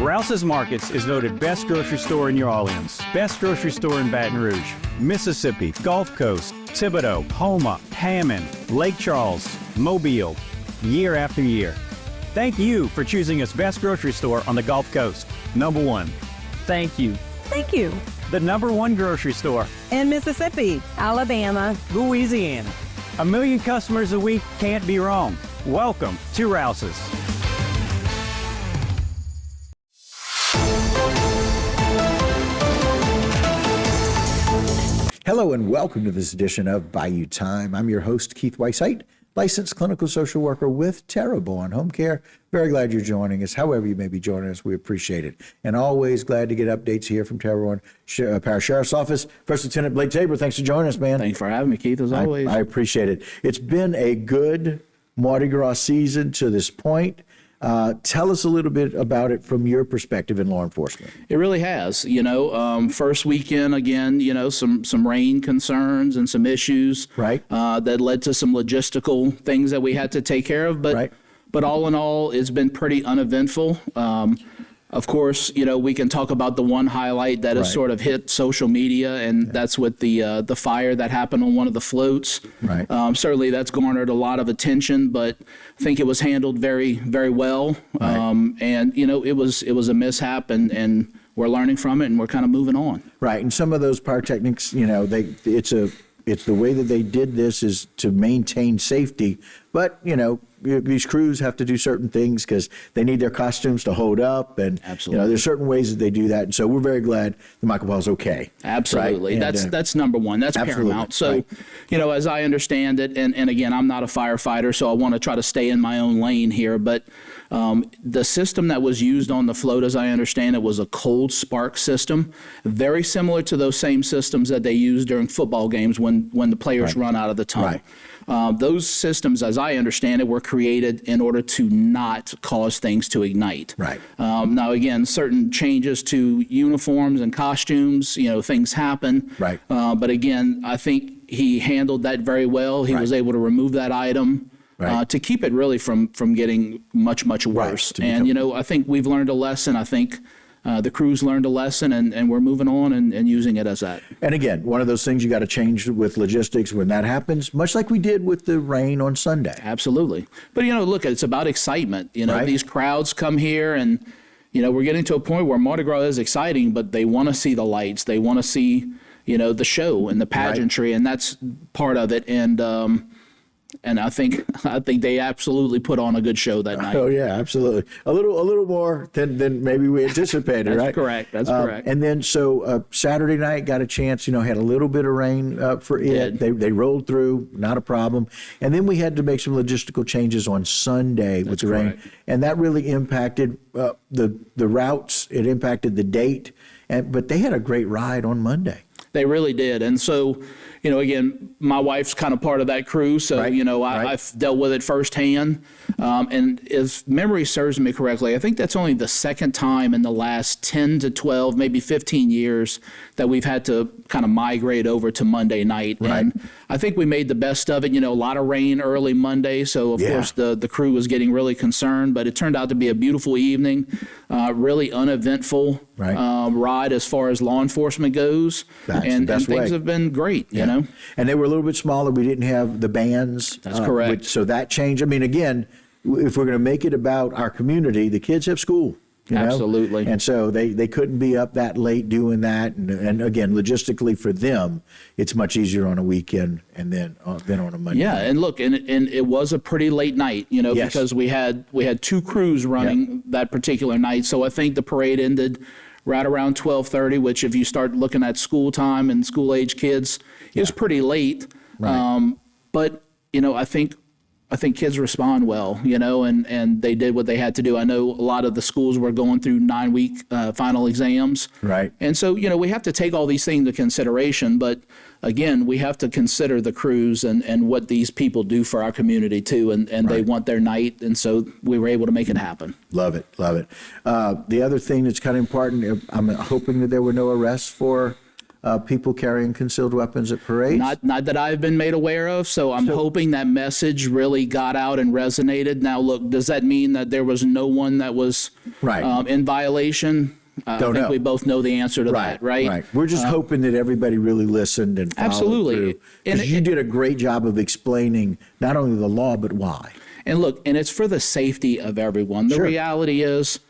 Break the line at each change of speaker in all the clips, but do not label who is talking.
Rouse's Markets is voted best grocery store in New Orleans, best grocery store in Baton Rouge, Mississippi, Gulf Coast, Thibodeau, Houma, Hammond, Lake Charles, Mobile, year after year. Thank you for choosing us best grocery store on the Gulf Coast. Number one. Thank you.
Thank you.
The number one grocery store
In Mississippi, Alabama,
Louisiana. 1 million customers a week can't be wrong. Welcome to Rouse's.
Hello and welcome to this edition of Bayou Time. I'm your host, Keith Weissheit, licensed clinical social worker with Tabor Home Care. Very glad you're joining us. However you may be joining us, we appreciate it. And always glad to get updates here from Tabor Parish Sheriff's Office. First Lieutenant Blake Tabor, thanks for joining us, man.
Thanks for having me, Keith, as always.
I appreciate it. It's been a good Mardi Gras season to this point. Tell us a little bit about it from your perspective in law enforcement.
It really has. First weekend, again, some rain concerns and some issues that led to some logistical things that we had to take care of. But all in all, it's been pretty uneventful. Of course, we can talk about the one highlight that has sort of hit social media, and that's with the fire that happened on one of the floats. Certainly, that's garnered a lot of attention, but I think it was handled very, very well. And it was a mishap, and we're learning from it, and we're kind of moving on.
Right, and some of those pyrotechnics, it's the way that they did this is to maintain safety, but these crews have to do certain things because they need their costumes to hold up, and there's certain ways that they do that. And so we're very glad that Michael Paul's okay.
Absolutely,
right?
That's number one. That's paramount. So, as I understand it, and again, I'm not a firefighter, so I want to try to stay in my own lane here. But the system that was used on the float, as I understand it, was a cold spark system, very similar to those same systems that they use during football games when the players run out of the tunnel. Those systems, as I understand it, were created in order to not cause things to ignite. Now, again, certain changes to uniforms and costumes, things happen. But again, I think he handled that very well. He was able to remove that item to keep it really from getting much, much worse. And, I think we've learned a lesson. I think the crews learned a lesson, and we're moving on and using it as that.
And again, one of those things you got to change with logistics when that happens, much like we did with the rain on Sunday.
Absolutely. But, look, it's about excitement. These crowds come here, and, we're getting to a point where Mardi Gras is exciting, but they want to see the lights. They want to see, the show and the pageantry, and that's part of it. And I think they absolutely put on a good show that night.
Oh yeah, absolutely. A little more than maybe we anticipated,
That's
right?
Correct. That's correct.
And then Saturday night got a chance. Had a little bit of rain for it. They rolled through, not a problem. And then we had to make some logistical changes on Sunday with the rain, and that really impacted the routes. It impacted the date, but they had a great ride on Monday.
They really did. And so, again, my wife's kind of part of that crew, so, I've dealt with it firsthand. And if memory serves me correctly, I think that's only the second time in the last 10 to 12, maybe 15 years that we've had to kind of migrate over to Monday night. And I think we made the best of it. A lot of rain early Monday, so, of course, the crew was getting really concerned. But it turned out to be a beautiful evening, really uneventful ride as far as law enforcement goes. And things have been great, you know.
And they were a little bit smaller. We didn't have the bands.
That's correct.
So that changed. I mean, again, if we're going to make it about our community, the kids have school.
Absolutely.
And so they couldn't be up that late doing that. And again, logistically for them, it's much easier on a weekend than on a Monday night.
And look, and it was a pretty late night, because we had two crews running that particular night. So I think the parade ended right around 12:30, which if you start looking at school time and school age kids, is pretty late. But, I think kids respond well, and they did what they had to do. I know a lot of the schools were going through 9-week final exams. And so, we have to take all these things into consideration. But again, we have to consider the crews and what these people do for our community too. And they want their night. And so we were able to make it happen.
Love it. Love it. The other thing that's kind of important, I'm hoping that there were no arrests for people carrying concealed weapons at parades?
Not that I've been made aware of. So I'm hoping that message really got out and resonated. Now, look, does that mean that there was no one that was in violation? I think we both know the answer to that, right?
Right. We're just hoping that everybody really listened and followed through. Because you did a great job of explaining not only the law, but why.
And look, and it's for the safety of everyone. The reality is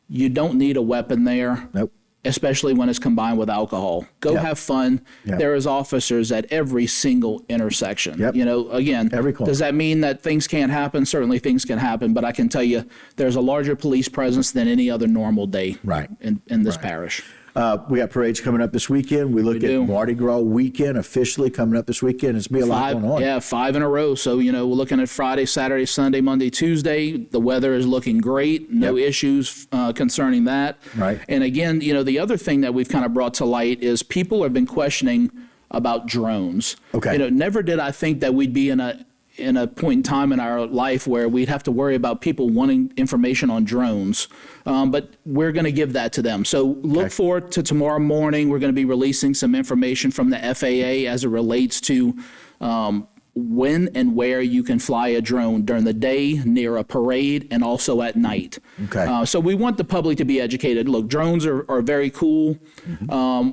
you don't need a weapon there.
Nope.
Especially when it's combined with alcohol. Go have fun. There is officers at every single intersection. You know, again, does that mean that things can't happen? Certainly things can happen, but I can tell you there's a larger police presence than any other normal day in this parish.
We got parades coming up this weekend. We look at Mardi Gras weekend officially coming up this weekend. It's going to be a lot going on.
Yeah, 5 in a row. So, you know, we're looking at Friday, Saturday, Sunday, Monday, Tuesday. The weather is looking great. No issues concerning that.
Right.
And again, you know, the other thing that we've kind of brought to light is people have been questioning about drones.
Okay.
You know, never did I think that we'd be in a point in time in our life where we'd have to worry about people wanting information on drones. But we're going to give that to them. So look forward to tomorrow morning. We're going to be releasing some information from the FAA as it relates to when and where you can fly a drone during the day, near a parade, and also at night.
Okay.
So we want the public to be educated. Look, drones are very cool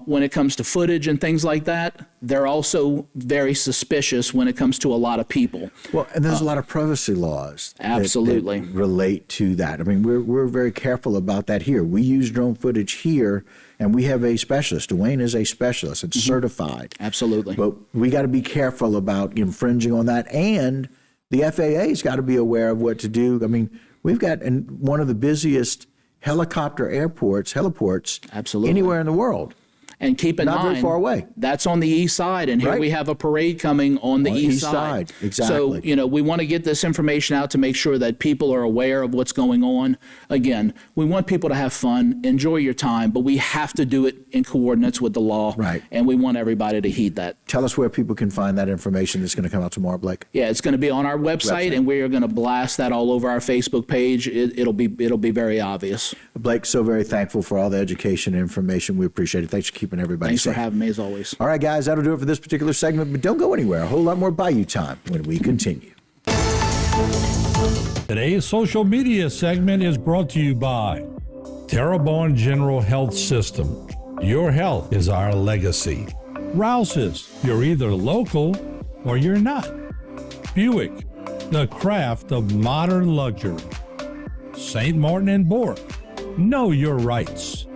when it comes to footage and things like that. They're also very suspicious when it comes to a lot of people.
Well, and there's a lot of privacy laws
absolutely
that relate to that. I mean, we're very careful about that here. We use drone footage here, and we have a specialist. Dwayne is a specialist and certified.
Absolutely.
But we got to be careful about infringing on that, and the FAA's got to be aware of what to do. I mean, we've got one of the busiest helicopter heliports anywhere in the world.
And keep in mind,
not very far away.
That's on the east side, and here we have a parade coming on the east side.
Exactly.
So, you know, we want to get this information out to make sure that people are aware of what's going on. Again, we want people to have fun, enjoy your time, but we have to do it in coordinates with the law.
Right.
And we want everybody to heed that.
Tell us where people can find that information that's going to come out tomorrow, Blake.
Yeah, it's going to be on our website, and we are going to blast that all over our Facebook page. It'll be very obvious.
Blake, so very thankful for all the education and information. We appreciate it. Thanks for keeping everybody
safe.
Thanks
for having me, as always.
All right, guys, that'll do it for this particular segment, but don't go anywhere. A whole lot more Bayou time when we continue.
Today's social media segment is brought to you by Terrebonne General Health System. Your health is our legacy. Rouse's, you're either local or you're not. Buick, the craft of modern luxury. St. Martin and Bork, know your rights.